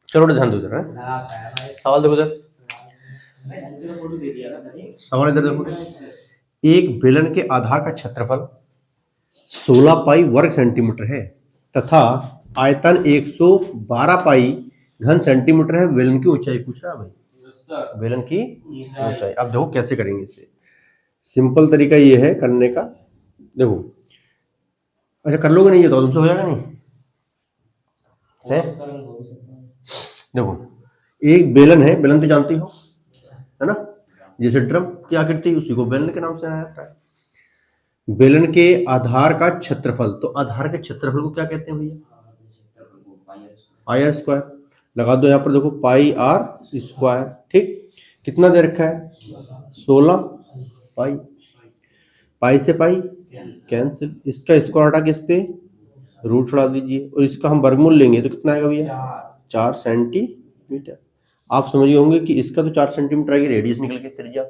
चलो ध्यान दो इधर है, सवाल देखो इधर, सवाल इधर देखो। एक बेलन के आधार का क्षेत्रफल 16 पाई वर्ग सेंटीमीटर है तथा आयतन 112 पाई घन सेंटीमीटर है। बेलन की ऊंचाई पूछ रहा है भाई, बेलन की ऊंचाई। अब देखो कैसे करेंगे इसे। सिंपल तरीका ये है करने का, देखो। अच्छा कर लोगे नहीं ये तो तुमसे हो जाएगा नहीं है। देखो एक बेलन है, बेलन तो जानती हो है ना, जैसे ड्रम की आकृति उसी को बेलन के नाम से जाना जाता है। बेलन के आधार का क्षेत्रफल, तो आधार के क्षेत्रफल को क्या कहते हैं भैया? पाई आर स्क्वायर। लगा दो यहाँ पर, देखो पाई आर स्क्वायर, ठीक। कितना दे रखा है? 16 पाई। पाई से पाई कैंसिल, इसका स्क्वायर हटा के इस पे रूट छोड़ा दीजिए और इसका हम वर्गमूल लेंगे तो कितना आएगा भैया? 4 सेंटीमीटर। आप समझ गए होंगे कि इसका तो 4 सेंटीमीटर आएगी, रेडियस निकल के त्रिज्या।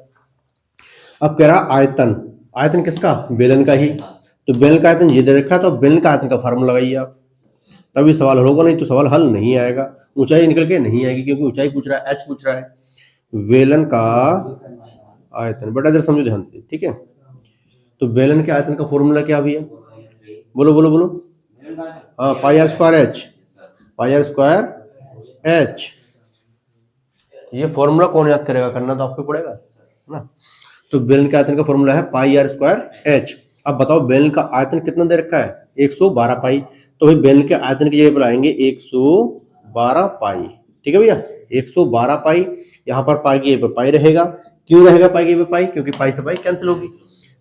अब कह रहा आयतन, आयतन किसका? बेलन का ही। तो बेलन का आयतन ये दे रखा है, तो बेलन का आयतन का फार्मूला लगाइए आप, तभी सवाल हल होगा, नहीं तो सवाल हल नहीं आएगा। ऊंचाई निकल के नहीं आएगी क्योंकि ऊंचाई पूछ रहा है, एच पूछ रहा है। बेलन का आयतन, बेटा इधर समझो ध्यान से, ठीक है। तो बेलन के आयतन का फॉर्मूला क्या भैया? बोलो बोलो बोलो। हाँ, pi R square H, pi R square H. ये फॉर्मूला कौन याद करेगा? करना तो आपको पड़ेगा ना। तो बेलन के आयतन का फॉर्मूला है पाई आर स्क्वायर एच। अब बताओ बेलन का आयतन कितना दे रखा है? 112 पाई। तो भाई बेलन के आयतन की जगह पर आएंगे 112 पाई, ठीक है भैया। 112 पाई, यहाँ पर पाई की जगह पर पाई रहेगा। क्यों रहेगा पाई की जगह पर पाई? क्योंकि पाई से पाई कैंसिल होगी।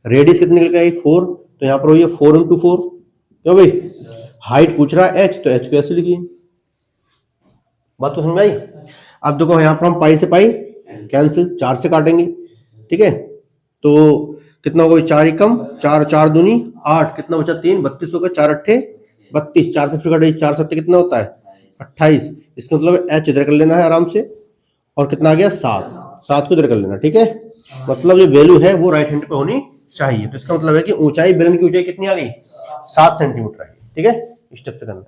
रेडियस कितनी निकल के आई? 4, तो यहाँ पर हो 4 इंटू 4, क्यों भाई? हाइट पूछ रहा है एच, तो एच को ऐसे लिखिए। बात तो समझ में आई? अब देखो यहाँ पर हम पाई से पाई कैंसिल, 4 से काटेंगे, ठीक है। तो कितना होगा? 4 एकम 4, 4 दूनी 8, कितना बचा? 3, 32 होगा। 4 अट्ठे 32, 4 से फिर काटे, 4 सत्ते कितना होता है? 28। इसका मतलब एच इधर कर लेना है आराम से, और कितना आ गया? 7, 7 को इधर कर लेना, ठीक है। मतलब जो वैल्यू है वो राइट हैंड पे होनी चाहिए। तो इसका मतलब है कि ऊंचाई, बेलन की ऊंचाई कितनी आ गई? 7 सेंटीमीटर आई, ठीक है। स्टेप से करना।